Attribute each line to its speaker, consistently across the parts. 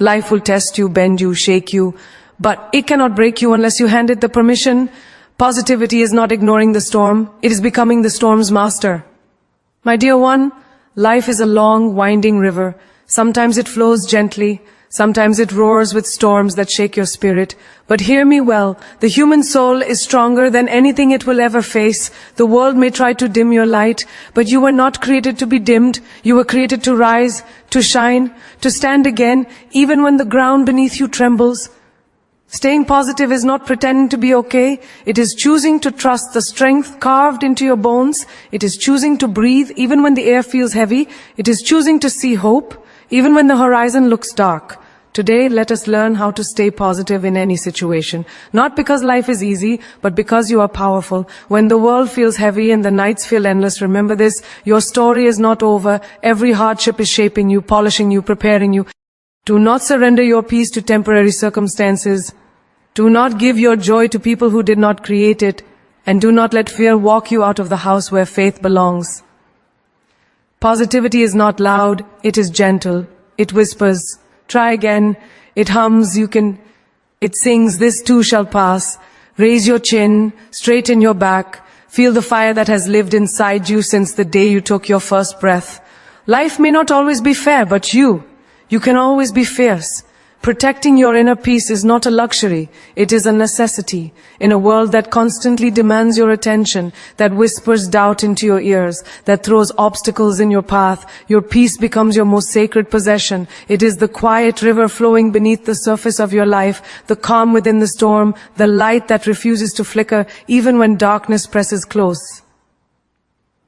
Speaker 1: Life will test you, bend you, shake you, but it cannot break you unless you hand it the permission. Positivity is not ignoring the storm, it is becoming the storm's master. My dear one, life is a long, winding river. Sometimes it flows gently, sometimes it roars with storms that shake your spirit. But hear me well, the human soul is stronger than anything it will ever face. The world may try to dim your light, but you were not created to be dimmed. You were created to rise, to shine, to stand again, even when the ground beneath you trembles. Staying positive is not pretending to be okay. It is choosing to trust the strength carved into your bones. It is choosing to breathe even when the air feels heavy. It is choosing to see hope even when the horizon looks dark. Today, let us learn how to stay positive in any situation. Not because life is easy, but because you are powerful. When the world feels heavy and the nights feel endless, remember this: your story is not over. Every hardship is shaping you, polishing you, preparing you. Do not surrender your peace to temporary circumstances. Do not give your joy to people who did not create it. And do not let fear walk you out of the house where faith belongs. Positivity is not loud, it is gentle. It whispers, try again. It hums, it sings, this too shall pass. Raise your chin, straighten your back. Feel the fire that has lived inside you since the day you took your first breath. Life may not always be fair, but you can always be fierce. Protecting your inner peace is not a luxury, it is a necessity. In a world that constantly demands your attention, that whispers doubt into your ears, that throws obstacles in your path, your peace becomes your most sacred possession. It is the quiet river flowing beneath the surface of your life, the calm within the storm, the light that refuses to flicker even when darkness presses close.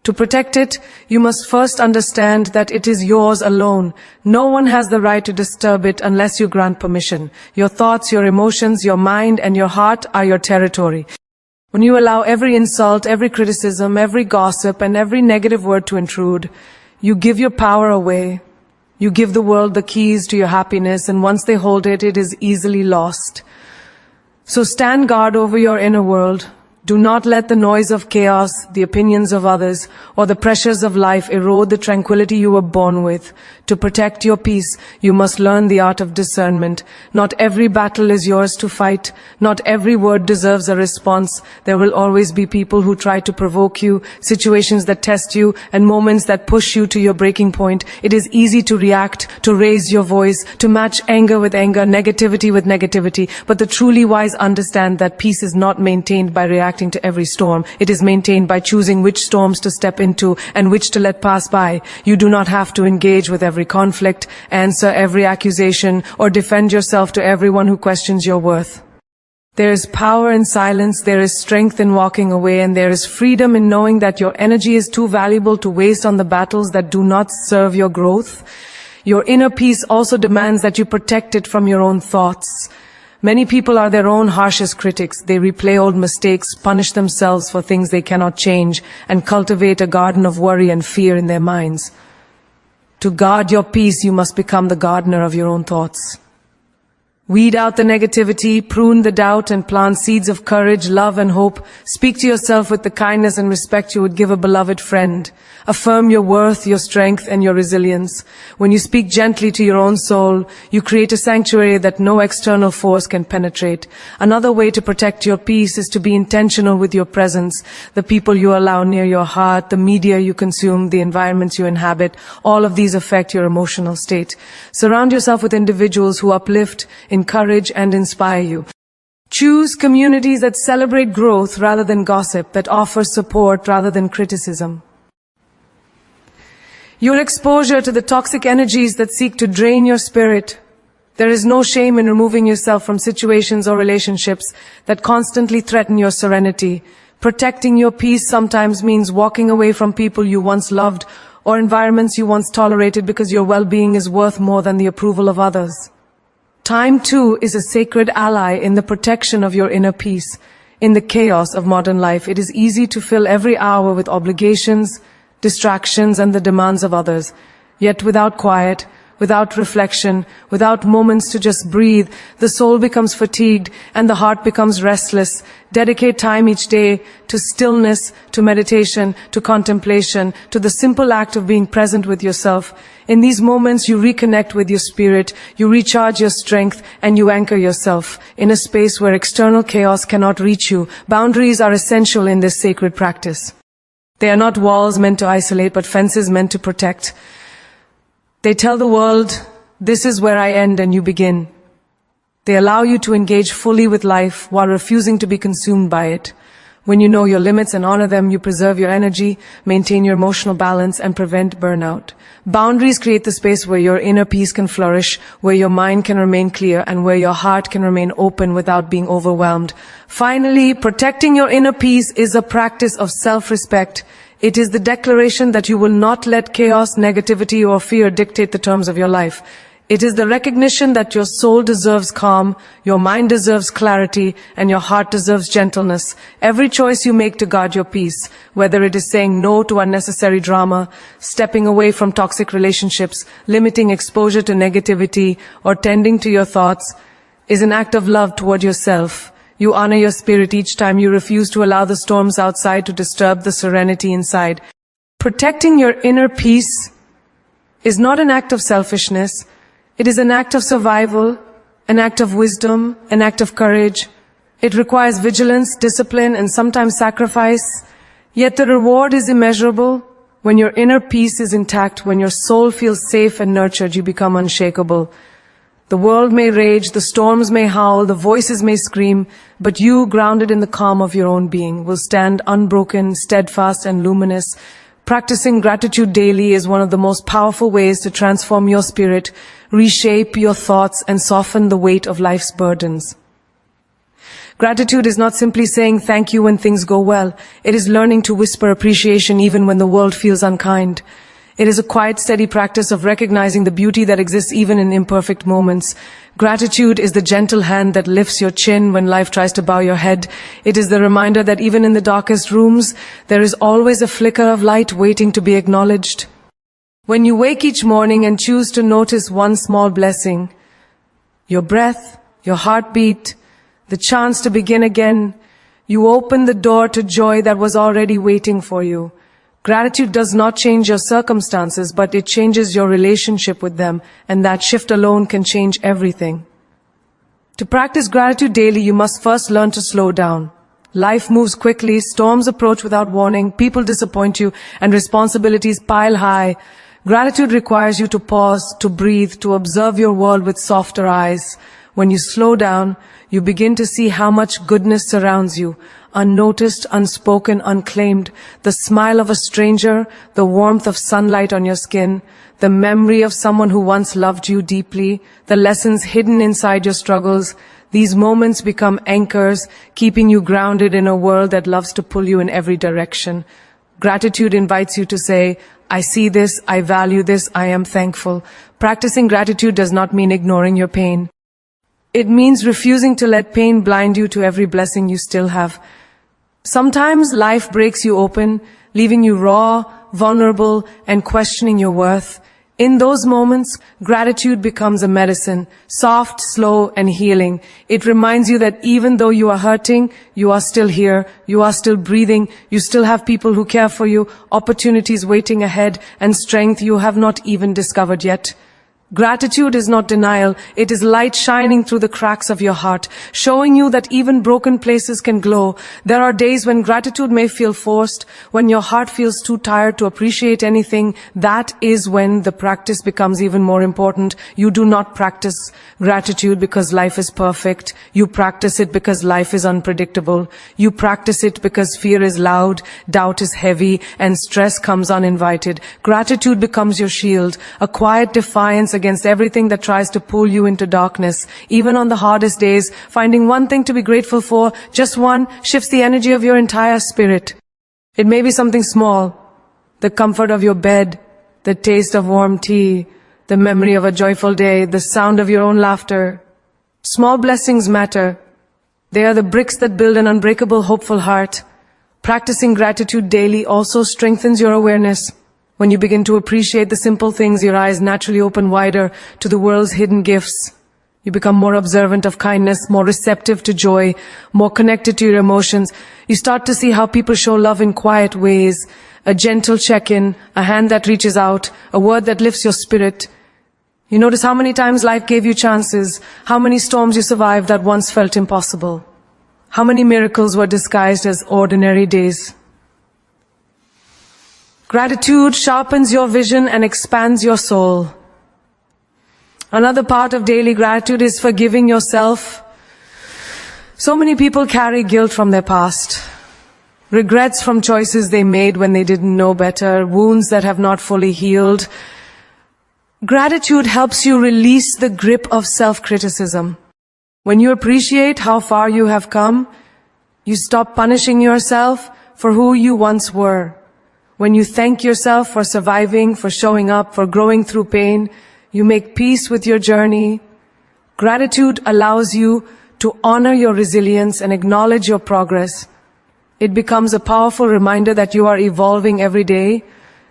Speaker 1: To protect it, you must first understand that it is yours alone. No one has the right to disturb it unless you grant permission. Your thoughts, your emotions, your mind, and your heart are your territory. When you allow every insult, every criticism, every gossip, and every negative word to intrude, you give your power away. You give the world the keys to your happiness, and once they hold it, it is easily lost. So stand guard over your inner world. Do not let the noise of chaos, the opinions of others, or the pressures of life erode the tranquility you were born with. To protect your peace, you must learn the art of discernment. Not every battle is yours to fight. Not every word deserves a response. There will always be people who try to provoke you, situations that test you, and moments that push you to your breaking point. It is easy to react, to raise your voice, to match anger with anger, negativity with negativity. But the truly wise understand that peace is not maintained by reacting to every storm. It is maintained by choosing which storms to step into and which to let pass by. You do not have to engage with every conflict, answer every accusation, or defend yourself to everyone who questions your worth. There is power in silence, there is strength in walking away, and there is freedom in knowing that your energy is too valuable to waste on the battles that do not serve your growth. Your inner peace also demands that you protect it from your own thoughts. Many people are their own harshest critics. They replay old mistakes, punish themselves for things they cannot change, and cultivate a garden of worry and fear in their minds. To guard your peace, you must become the gardener of your own thoughts. Weed out the negativity, prune the doubt, and plant seeds of courage, love, and hope. Speak to yourself with the kindness and respect you would give a beloved friend. Affirm your worth, your strength, and your resilience. When you speak gently to your own soul, you create a sanctuary that no external force can penetrate. Another way to protect your peace is to be intentional with your presence. The people you allow near your heart, the media you consume, the environments you inhabit, all of these affect your emotional state. Surround yourself with individuals who uplift, encourage, and inspire you. Choose communities that celebrate growth rather than gossip, that offer support rather than criticism. Your exposure to the toxic energies that seek to drain your spirit. There is no shame in removing yourself from situations or relationships that constantly threaten your serenity. Protecting your peace sometimes means walking away from people you once loved or environments you once tolerated because your well-being is worth more than the approval of others. Time, too, is a sacred ally in the protection of your inner peace. In the chaos of modern life, it is easy to fill every hour with obligations, distractions, and the demands of others. Yet without quiet, without reflection, without moments to just breathe, the soul becomes fatigued and the heart becomes restless. Dedicate time each day to stillness, to meditation, to contemplation, to the simple act of being present with yourself. In these moments, you reconnect with your spirit, you recharge your strength, and you anchor yourself in a space where external chaos cannot reach you. Boundaries are essential in this sacred practice. They are not walls meant to isolate, but fences meant to protect. They tell the world, this is where I end and you begin. They allow you to engage fully with life while refusing to be consumed by it. When you know your limits and honor them, you preserve your energy, maintain your emotional balance, and prevent burnout. Boundaries create the space where your inner peace can flourish, where your mind can remain clear, and where your heart can remain open without being overwhelmed. Finally, protecting your inner peace is a practice of self-respect. It is the declaration that you will not let chaos, negativity, or fear dictate the terms of your life. It is the recognition that your soul deserves calm, your mind deserves clarity, and your heart deserves gentleness. Every choice you make to guard your peace, whether it is saying no to unnecessary drama, stepping away from toxic relationships, limiting exposure to negativity, or tending to your thoughts, is an act of love toward yourself. You honor your spirit each time you refuse to allow the storms outside to disturb the serenity inside. Protecting your inner peace is not an act of selfishness. It is an act of survival, an act of wisdom, an act of courage. It requires vigilance, discipline, and sometimes sacrifice. Yet the reward is immeasurable. When your inner peace is intact, when your soul feels safe and nurtured, you become unshakable. The world may rage, the storms may howl, the voices may scream, but you, grounded in the calm of your own being, will stand unbroken, steadfast, and luminous. Practicing gratitude daily is one of the most powerful ways to transform your spirit, reshape your thoughts, and soften the weight of life's burdens. Gratitude is not simply saying thank you when things go well. It is learning to whisper appreciation even when the world feels unkind. It is a quiet, steady practice of recognizing the beauty that exists even in imperfect moments. Gratitude is the gentle hand that lifts your chin when life tries to bow your head. It is the reminder that even in the darkest rooms, there is always a flicker of light waiting to be acknowledged. When you wake each morning and choose to notice one small blessing, your breath, your heartbeat, the chance to begin again, you open the door to joy that was already waiting for you. Gratitude does not change your circumstances, but it changes your relationship with them, and that shift alone can change everything. To practice gratitude daily, you must first learn to slow down. Life moves quickly, storms approach without warning, people disappoint you, and responsibilities pile high. Gratitude requires you to pause, to breathe, to observe your world with softer eyes. When you slow down, you begin to see how much goodness surrounds you, unnoticed, unspoken, unclaimed. The smile of a stranger, the warmth of sunlight on your skin, the memory of someone who once loved you deeply, the lessons hidden inside your struggles. These moments become anchors, keeping you grounded in a world that loves to pull you in every direction. Gratitude invites you to say, I see this, I value this, I am thankful. Practicing gratitude does not mean ignoring your pain. It means refusing to let pain blind you to every blessing you still have. Sometimes life breaks you open, leaving you raw, vulnerable, and questioning your worth. In those moments, gratitude becomes a medicine, soft, slow, and healing. It reminds you that even though you are hurting, you are still here, you are still breathing, you still have people who care for you, opportunities waiting ahead, and strength you have not even discovered yet. Gratitude is not denial, it is light shining through the cracks of your heart, showing you that even broken places can glow. There are days when gratitude may feel forced, when your heart feels too tired to appreciate anything. That is when the practice becomes even more important. You do not practice gratitude because life is perfect. You practice it because life is unpredictable. You practice it because fear is loud, doubt is heavy, and stress comes uninvited. Gratitude becomes your shield, a quiet defiance against everything that tries to pull you into darkness. Even on the hardest days, finding one thing to be grateful for, just one, shifts the energy of your entire spirit. It may be something small, the comfort of your bed, the taste of warm tea, the memory of a joyful day, the sound of your own laughter. Small blessings matter. They are the bricks that build an unbreakable, hopeful heart. Practicing gratitude daily also strengthens your awareness. When you begin to appreciate the simple things, your eyes naturally open wider to the world's hidden gifts. You become more observant of kindness, more receptive to joy, more connected to your emotions. You start to see how people show love in quiet ways. A gentle check-in, a hand that reaches out, a word that lifts your spirit. You notice how many times life gave you chances, how many storms you survived that once felt impossible. How many miracles were disguised as ordinary days. Gratitude sharpens your vision and expands your soul. Another part of daily gratitude is forgiving yourself. So many people carry guilt from their past, regrets from choices they made when they didn't know better, wounds that have not fully healed. Gratitude helps you release the grip of self-criticism. When you appreciate how far you have come, you stop punishing yourself for who you once were. When you thank yourself for surviving, for showing up, for growing through pain, you make peace with your journey. Gratitude allows you to honor your resilience and acknowledge your progress. It becomes a powerful reminder that you are evolving every day.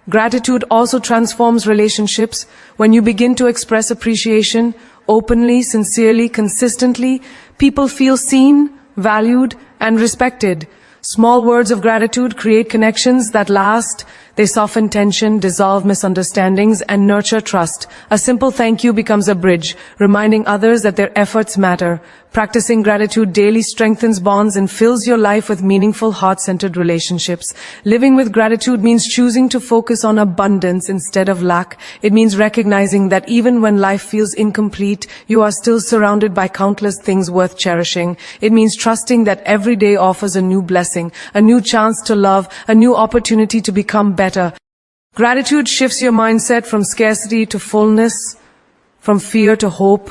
Speaker 1: Gratitude also transforms relationships. When you begin to express appreciation openly, sincerely, consistently, people feel seen, valued, and respected. Small words of gratitude create connections that last. They soften tension, dissolve misunderstandings, and nurture trust. A simple thank you becomes a bridge, reminding others that their efforts matter. Practicing gratitude daily strengthens bonds and fills your life with meaningful, heart-centered relationships. Living with gratitude means choosing to focus on abundance instead of lack. It means recognizing that even when life feels incomplete, you are still surrounded by countless things worth cherishing. It means trusting that every day offers a new blessing, a new chance to love, a new opportunity to become better. Gratitude shifts your mindset from scarcity to fullness, from fear to hope,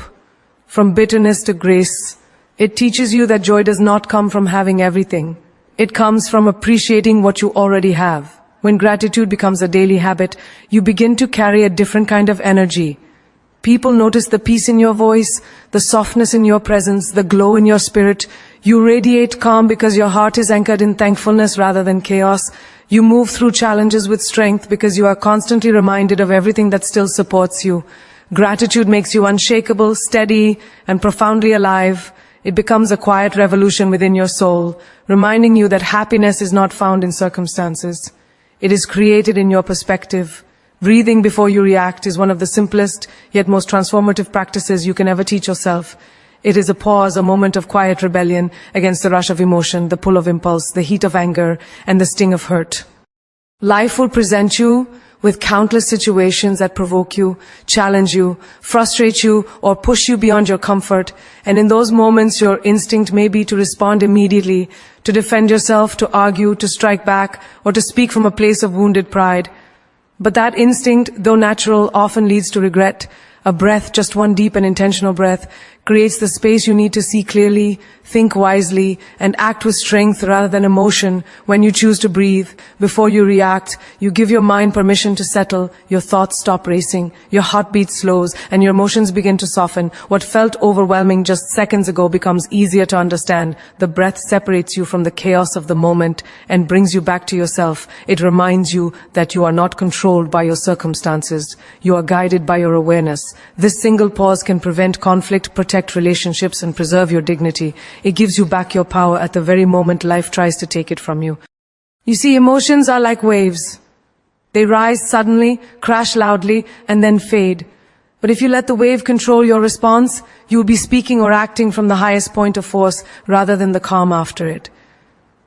Speaker 1: from bitterness to grace. It teaches you that joy does not come from having everything. It comes from appreciating what you already have. When gratitude becomes a daily habit, you begin to carry a different kind of energy. People notice the peace in your voice, the softness in your presence, the glow in your spirit. You radiate calm because your heart is anchored in thankfulness rather than chaos. You move through challenges with strength because you are constantly reminded of everything that still supports you. Gratitude makes you unshakable, steady, and profoundly alive. It becomes a quiet revolution within your soul, reminding you that happiness is not found in circumstances. It is created in your perspective. Breathing before you react is one of the simplest yet most transformative practices you can ever teach yourself. It is a pause, a moment of quiet rebellion against the rush of emotion, the pull of impulse, the heat of anger, and the sting of hurt. Life will present you with countless situations that provoke you, challenge you, frustrate you, or push you beyond your comfort. And in those moments, your instinct may be to respond immediately, to defend yourself, to argue, to strike back, or to speak from a place of wounded pride. But that instinct, though natural, often leads to regret. A breath, just one deep and intentional breath, creates the space you need to see clearly, think wisely, and act with strength rather than emotion. When you choose to breathe, before you react, you give your mind permission to settle, your thoughts stop racing, your heartbeat slows, and your emotions begin to soften. What felt overwhelming just seconds ago becomes easier to understand. The breath separates you from the chaos of the moment and brings you back to yourself. It reminds you that you are not controlled by your circumstances. You are guided by your awareness. This single pause can prevent conflict, protect relationships, and preserve your dignity. It gives you back your power at the very moment life tries to take it from you. You see, emotions are like waves. They rise suddenly, crash loudly, and then fade. But if you let the wave control your response, you will be speaking or acting from the highest point of force rather than the calm after it.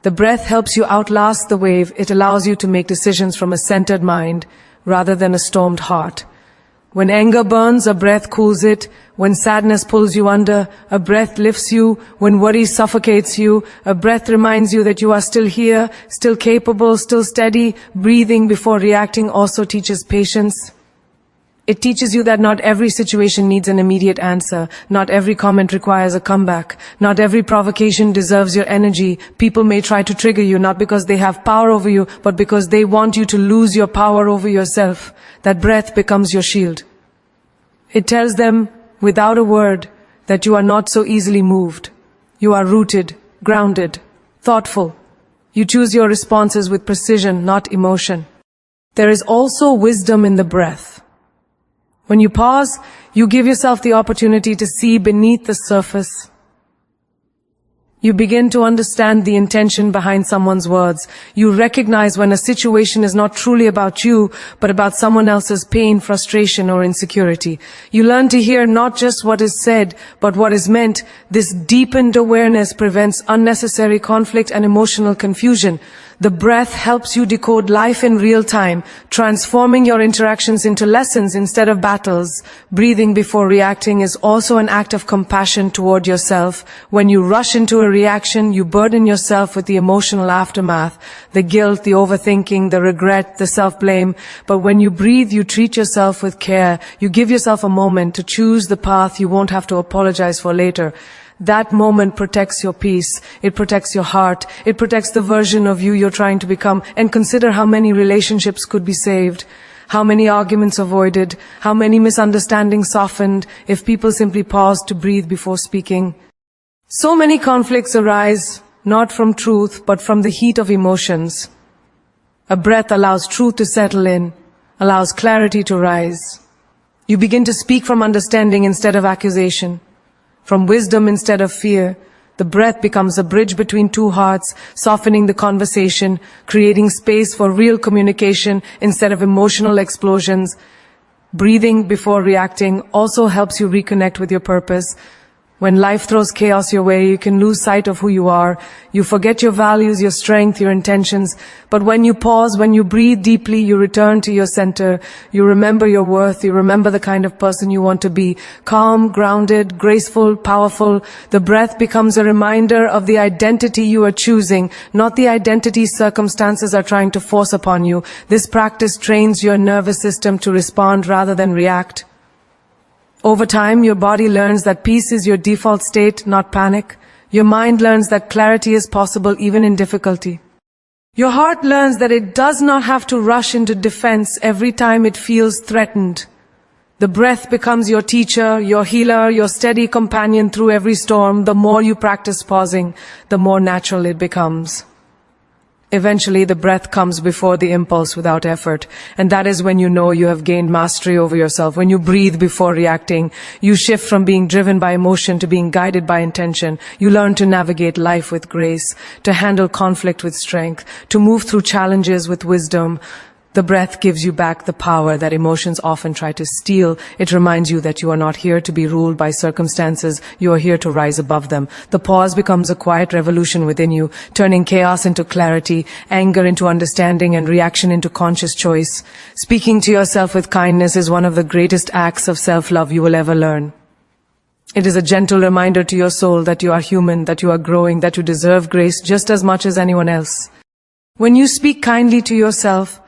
Speaker 1: The breath helps you outlast the wave. It allows you to make decisions from a centered mind rather than a stormed heart. When anger burns, a breath cools it. When sadness pulls you under, a breath lifts you. When worry suffocates you, a breath reminds you that you are still here, still capable, still steady. Breathing before reacting also teaches patience. It teaches you that not every situation needs an immediate answer. Not every comment requires a comeback. Not every provocation deserves your energy. People may try to trigger you not because they have power over you, but because they want you to lose your power over yourself. That breath becomes your shield. It tells them, without a word, that you are not so easily moved. You are rooted, grounded, thoughtful. You choose your responses with precision, not emotion. There is also wisdom in the breath. When you pause, you give yourself the opportunity to see beneath the surface. You begin to understand the intention behind someone's words. You recognize when a situation is not truly about you, but about someone else's pain, frustration, or insecurity. You learn to hear not just what is said, but what is meant. This deepened awareness prevents unnecessary conflict and emotional confusion. The breath helps you decode life in real time, transforming your interactions into lessons instead of battles. Breathing before reacting is also an act of compassion toward yourself. When you rush into a reaction, you burden yourself with the emotional aftermath, the guilt, the overthinking, the regret, the self-blame. But when you breathe, you treat yourself with care. You give yourself a moment to choose the path you won't have to apologize for later. That moment protects your peace. It protects your heart. It protects the version of you you're trying to become. And consider how many relationships could be saved, how many arguments avoided, how many misunderstandings softened if people simply paused to breathe before speaking. So many conflicts arise not from truth, but from the heat of emotions. A breath allows truth to settle in, allows clarity to rise. You begin to speak from understanding instead of accusation, from wisdom instead of fear. The breath becomes a bridge between two hearts, softening the conversation, creating space for real communication instead of emotional explosions. Breathing before reacting also helps you reconnect with your purpose. When life throws chaos your way, you can lose sight of who you are. You forget your values, your strength, your intentions. But when you pause, when you breathe deeply, you return to your center. You remember your worth. You remember the kind of person you want to be. Calm, grounded, graceful, powerful. The breath becomes a reminder of the identity you are choosing, not the identity circumstances are trying to force upon you. This practice trains your nervous system to respond rather than react. Over time, your body learns that peace is your default state, not panic. Your mind learns that clarity is possible even in difficulty. Your heart learns that it does not have to rush into defense every time it feels threatened. The breath becomes your teacher, your healer, your steady companion through every storm. The more you practice pausing, the more natural it becomes. Eventually, the breath comes before the impulse without effort, and that is when you know you have gained mastery over yourself. When you breathe before reacting, you shift from being driven by emotion to being guided by intention. You learn to navigate life with grace, to handle conflict with strength, to move through challenges with wisdom. The breath gives you back the power that emotions often try to steal. It reminds you that you are not here to be ruled by circumstances. You are here to rise above them. The pause becomes a quiet revolution within you, turning chaos into clarity, anger into understanding, and reaction into conscious choice. Speaking to yourself with kindness is one of the greatest acts of self-love you will ever learn. It is a gentle reminder to your soul that you are human, that you are growing, that you deserve grace just as much as anyone else. When you speak kindly to yourself,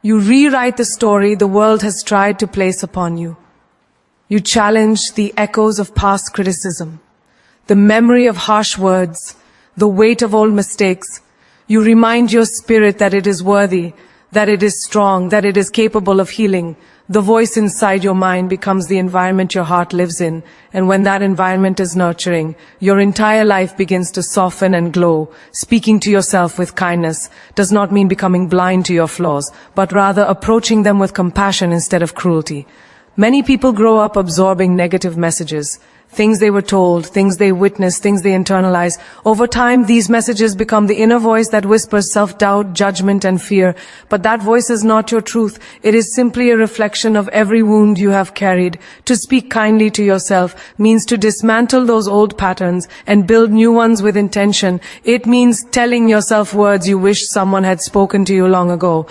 Speaker 1: you rewrite the story the world has tried to place upon you. You challenge the echoes of past criticism, the memory of harsh words, the weight of old mistakes. You remind your spirit that it is worthy, that it is strong, that it is capable of healing. The voice inside your mind becomes the environment your heart lives in, and when that environment is nurturing, your entire life begins to soften and glow. Speaking to yourself with kindness does not mean becoming blind to your flaws, but rather approaching them with compassion instead of cruelty. Many people grow up absorbing negative messages, things they were told, things they witnessed, things they internalize. Over time, these messages become the inner voice that whispers self-doubt, judgment, and fear. But that voice is not your truth. It is simply a reflection of every wound you have carried. To speak kindly to yourself means to dismantle those old patterns and build new ones with intention. It means telling yourself words you wish someone had spoken to you long ago.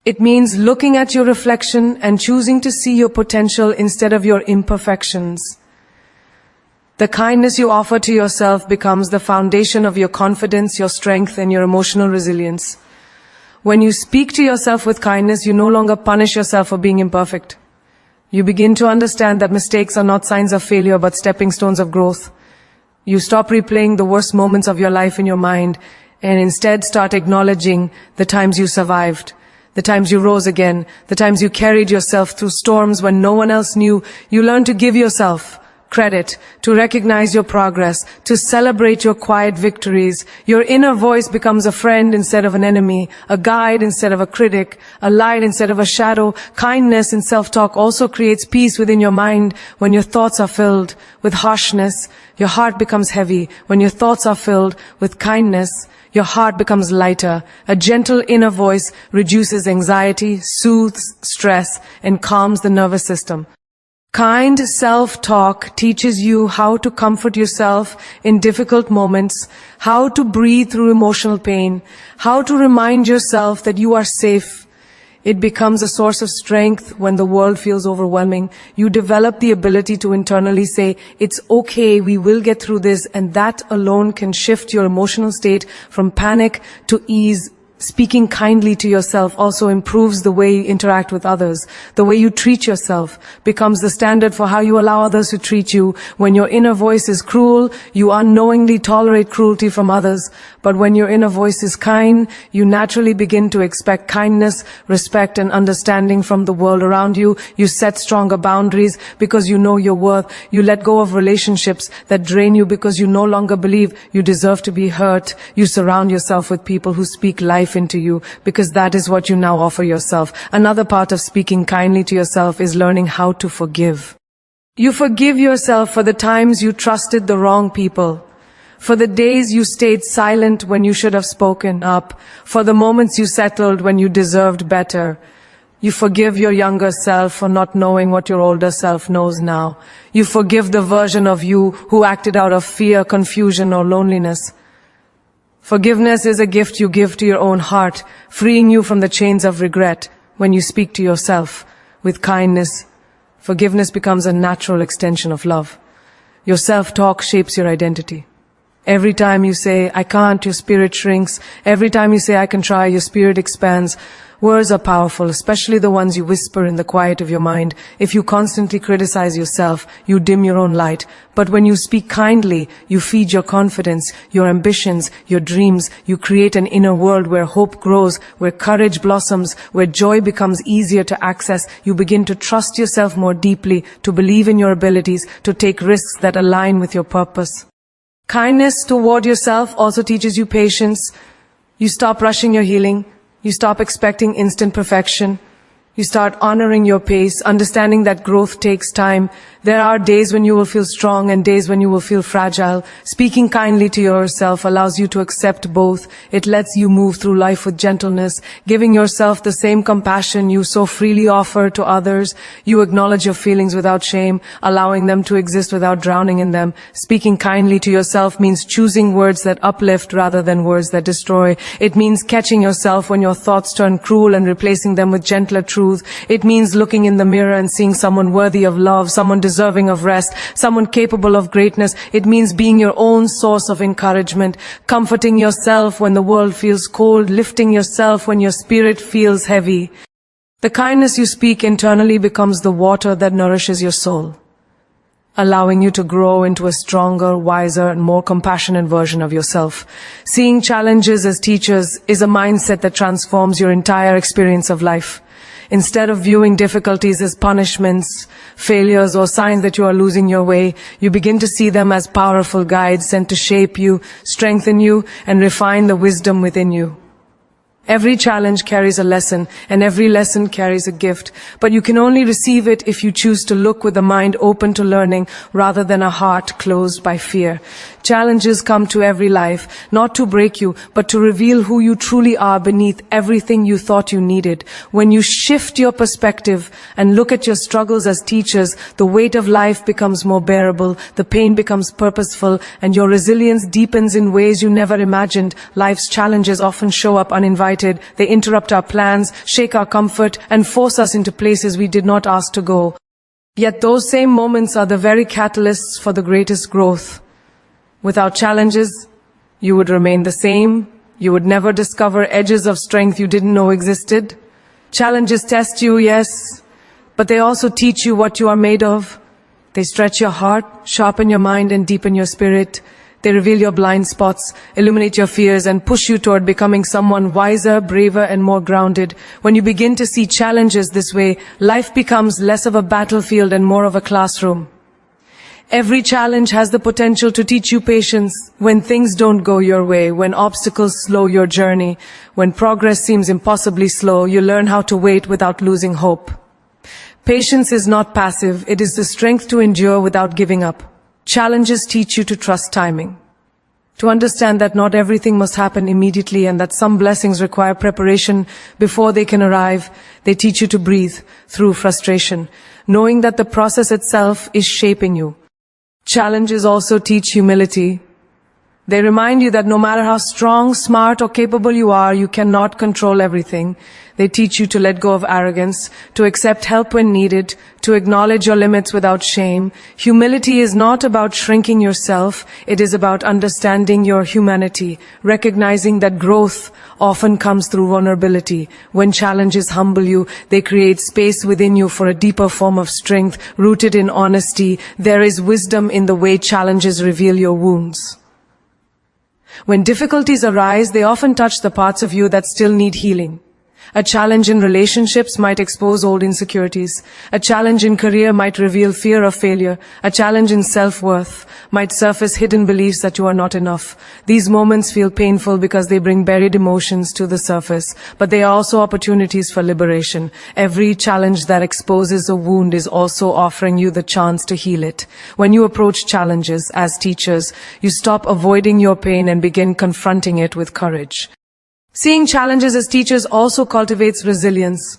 Speaker 1: It means looking at your reflection and choosing to see your potential instead of your imperfections. The kindness you offer to yourself becomes the foundation of your confidence, your strength, and your emotional resilience. When you speak to yourself with kindness, you no longer punish yourself for being imperfect. You begin to understand that mistakes are not signs of failure, but stepping stones of growth. You stop replaying the worst moments of your life in your mind, and instead start acknowledging the times you survived, the times you rose again, the times you carried yourself through storms when no one else knew. You learn to give yourself credit, to recognize your progress, to celebrate your quiet victories. Your inner voice becomes a friend instead of an enemy, a guide instead of a critic, a light instead of a shadow. Kindness in self-talk also creates peace within your mind. When your thoughts are filled with harshness, your heart becomes heavy. When your thoughts are filled with kindness, your heart becomes lighter. A gentle inner voice reduces anxiety, soothes stress, and calms the nervous system. Kind self-talk teaches you how to comfort yourself in difficult moments, how to breathe through emotional pain, how to remind yourself that you are safe. It becomes a source of strength when the world feels overwhelming. You develop the ability to internally say, it's okay, we will get through this, and that alone can shift your emotional state from panic to ease. Speaking kindly to yourself also improves the way you interact with others. The way you treat yourself becomes the standard for how you allow others to treat you. When your inner voice is cruel, you unknowingly tolerate cruelty from others. But when your inner voice is kind, you naturally begin to expect kindness, respect, and understanding from the world around you. You set stronger boundaries because you know your worth. You let go of relationships that drain you because you no longer believe you deserve to be hurt. You surround yourself with people who speak life into you because that is what you now offer yourself. Another part of speaking kindly to yourself is learning how to forgive. You forgive yourself for the times you trusted the wrong people, for the days you stayed silent when you should have spoken up, for the moments you settled when you deserved better. You forgive your younger self for not knowing what your older self knows now. You forgive the version of you who acted out of fear, confusion, or loneliness. Forgiveness is a gift you give to your own heart, freeing you from the chains of regret. When you speak to yourself with kindness, forgiveness becomes a natural extension of love. Your self-talk shapes your identity. Every time you say, I can't, your spirit shrinks. Every time you say, I can try, your spirit expands. Words are powerful, especially the ones you whisper in the quiet of your mind. If you constantly criticize yourself, you dim your own light. But when you speak kindly, you feed your confidence, your ambitions, your dreams. You create an inner world where hope grows, where courage blossoms, where joy becomes easier to access. You begin to trust yourself more deeply, to believe in your abilities, to take risks that align with your purpose. Kindness toward yourself also teaches you patience. You stop rushing your healing. You stop expecting instant perfection. You start honoring your pace, understanding that growth takes time. There are days when you will feel strong and days when you will feel fragile. Speaking kindly to yourself allows you to accept both. It lets you move through life with gentleness, giving yourself the same compassion you so freely offer to others. You acknowledge your feelings without shame, allowing them to exist without drowning in them. Speaking kindly to yourself means choosing words that uplift rather than words that destroy. It means catching yourself when your thoughts turn cruel and replacing them with gentler truth. It means looking in the mirror and seeing someone worthy of love, someone deserving of rest, someone capable of greatness. It means being your own source of encouragement, comforting yourself when the world feels cold, lifting yourself when your spirit feels heavy. The kindness you speak internally becomes the water that nourishes your soul, allowing you to grow into a stronger, wiser, and more compassionate version of yourself. Seeing challenges as teachers is a mindset that transforms your entire experience of life. Instead of viewing difficulties as punishments, failures, or signs that you are losing your way, you begin to see them as powerful guides sent to shape you, strengthen you, and refine the wisdom within you. Every challenge carries a lesson, and every lesson carries a gift. But you can only receive it if you choose to look with a mind open to learning rather than a heart closed by fear. Challenges come to every life, not to break you, but to reveal who you truly are beneath everything you thought you needed. When you shift your perspective and look at your struggles as teachers, the weight of life becomes more bearable, the pain becomes purposeful, and your resilience deepens in ways you never imagined. Life's challenges often show up uninvited. They interrupt our plans, shake our comfort, and force us into places we did not ask to go. Yet those same moments are the very catalysts for the greatest growth. Without challenges, you would remain the same. You would never discover edges of strength you didn't know existed. Challenges test you, yes, but they also teach you what you are made of. They stretch your heart, sharpen your mind, and deepen your spirit. They reveal your blind spots, illuminate your fears, and push you toward becoming someone wiser, braver, and more grounded. When you begin to see challenges this way, life becomes less of a battlefield and more of a classroom. Every challenge has the potential to teach you patience when things don't go your way, when obstacles slow your journey, when progress seems impossibly slow. You learn how to wait without losing hope. Patience is not passive, it is the strength to endure without giving up. Challenges teach you to trust timing, to understand that not everything must happen immediately and that some blessings require preparation before they can arrive. They teach you to breathe through frustration, knowing that the process itself is shaping you. Challenges also teach humility. They remind you that no matter how strong, smart, or capable you are, you cannot control everything. They teach you to let go of arrogance, to accept help when needed, to acknowledge your limits without shame. Humility is not about shrinking yourself. It is about understanding your humanity, recognizing that growth often comes through vulnerability. When challenges humble you, they create space within you for a deeper form of strength, rooted in honesty. There is wisdom in the way challenges reveal your wounds. When difficulties arise, they often touch the parts of you that still need healing. A challenge in relationships might expose old insecurities. A challenge in career might reveal fear of failure. A challenge in self-worth might surface hidden beliefs that you are not enough. These moments feel painful because they bring buried emotions to the surface, but they are also opportunities for liberation. Every challenge that exposes a wound is also offering you the chance to heal it. When you approach challenges as teachers, you stop avoiding your pain and begin confronting it with courage. Seeing challenges as teachers also cultivates resilience.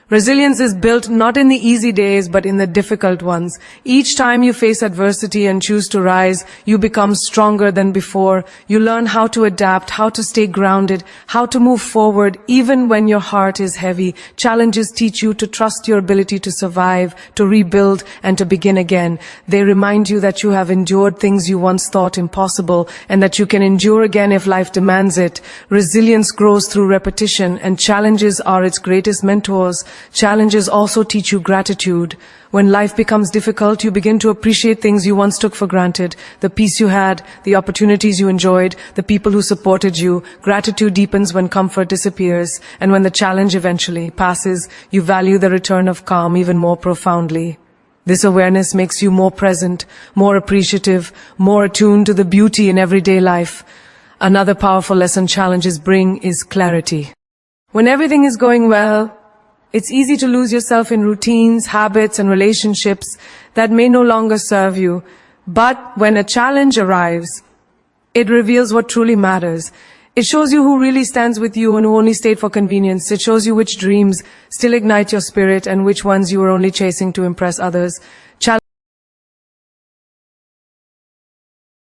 Speaker 1: Resilience is built not in the easy days, but in the difficult ones. Each time you face adversity and choose to rise, you become stronger than before. You learn how to adapt, how to stay grounded, how to move forward, even when your heart is heavy. Challenges teach you to trust your ability to survive, to rebuild, and to begin again. They remind you that you have endured things you once thought impossible, and that you can endure again if life demands it. Resilience grows through repetition, and challenges are its greatest mentors. Challenges also teach you gratitude. When life becomes difficult, you begin to appreciate things you once took for granted. The peace you had, the opportunities you enjoyed, the people who supported you. Gratitude deepens when comfort disappears, and when the challenge eventually passes, you value the return of calm even more profoundly. This awareness makes you more present, more appreciative, more attuned to the beauty in everyday life. Another powerful lesson challenges bring is clarity. When everything is going well, it's easy to lose yourself in routines, habits, and relationships that may no longer serve you. But when a challenge arrives, it reveals what truly matters. It shows you who really stands with you and who only stayed for convenience. It shows you which dreams still ignite your spirit and which ones you were only chasing to impress others.